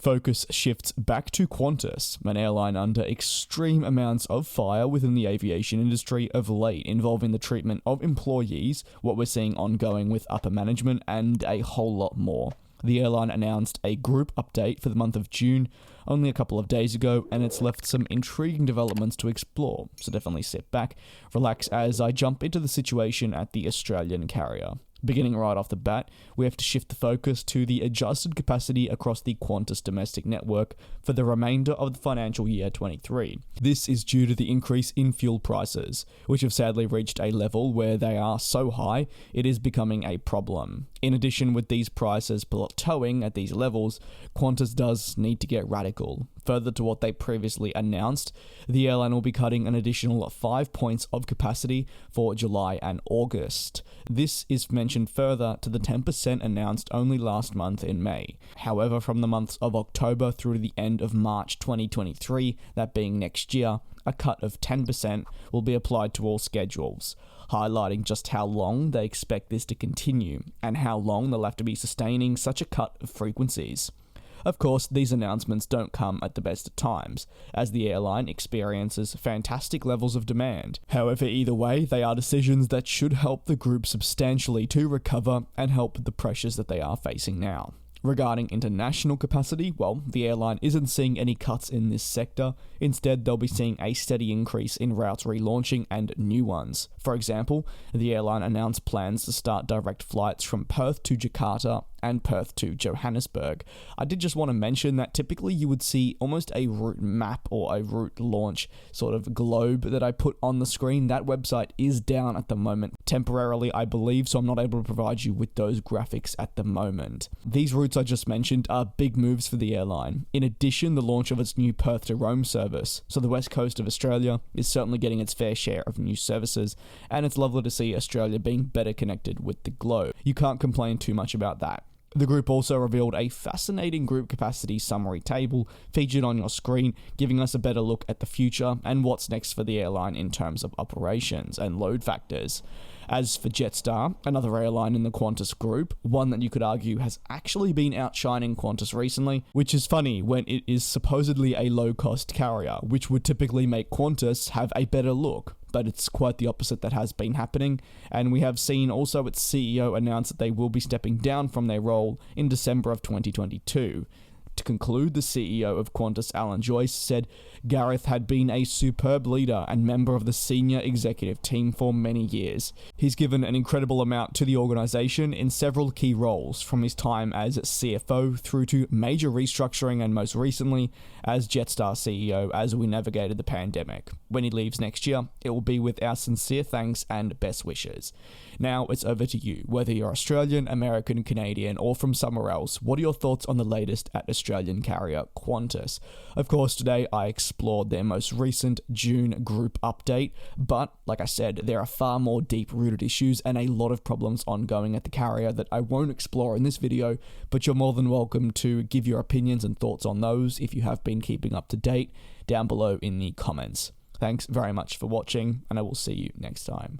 focus shifts back to Qantas, an airline under extreme amounts of fire within the aviation industry of late, involving the treatment of employees, what we're seeing ongoing with upper management, and a whole lot more. The airline announced a group update for the month of June only a couple of days ago, and it's left some intriguing developments to explore, so definitely sit back, relax as I jump into the situation at the Australian carrier. Beginning right off the bat, we have to shift the focus to the adjusted capacity across the Qantas domestic network for the remainder of the financial year 23. This is due to the increase in fuel prices, which have sadly reached a level where they are so high, it is becoming a problem. In addition, with these prices plateauing at these levels, Qantas does need to get radical. Further to what they previously announced, the airline will be cutting an additional 5 points of capacity for July and August. This is mentioned further to the 10% announced only last month in May. However, from the months of October through to the end of March 2023, that being next year, a cut of 10% will be applied to all schedules, highlighting just how long they expect this to continue and how long they'll have to be sustaining such a cut of frequencies. Of course, these announcements don't come at the best of times, as the airline experiences fantastic levels of demand. However, either way, they are decisions that should help the group substantially to recover and help the pressures that they are facing now. Regarding international capacity, well, the airline isn't seeing any cuts in this sector. Instead, they'll be seeing a steady increase in routes relaunching and new ones. For example, the airline announced plans to start direct flights from Perth to Jakarta and Perth to Johannesburg. I did just want to mention that typically you would see almost a route map or a route launch sort of globe that I put on the screen. That website is down at the moment temporarily, I believe, so I'm not able to provide you with those graphics at the moment. These routes I just mentioned are big moves for the airline. In addition, the launch of its new Perth to Rome service, so the west coast of Australia is certainly getting its fair share of new services, and it's lovely to see Australia being better connected with the globe. You can't complain too much about that. The group also revealed a fascinating group capacity summary table featured on your screen, giving us a better look at the future and what's next for the airline in terms of operations and load factors. As for Jetstar, another airline in the Qantas group, one that you could argue has actually been outshining Qantas recently, which is funny when it is supposedly a low-cost carrier, which would typically make Qantas have a better look. But it's quite the opposite that has been happening, and we have seen also its CEO announce that they will be stepping down from their role in December of 2022. To conclude, the CEO of Qantas, Alan Joyce, said Gareth had been a superb leader and member of the senior executive team for many years. He's given an incredible amount to the organisation in several key roles, from his time as CFO through to major restructuring and most recently as Jetstar CEO as we navigated the pandemic. When he leaves next year, it will be with our sincere thanks and best wishes. Now it's over to you. Whether you're Australian, American, Canadian, or from somewhere else, what are your thoughts on the latest at Australian carrier Qantas? Of course, today I explored their most recent June group update, but like I said, there are far more deep-rooted issues and a lot of problems ongoing at the carrier that I won't explore in this video, but you're more than welcome to give your opinions and thoughts on those if you have been keeping up to date down below in the comments. Thanks very much for watching, and I will see you next time.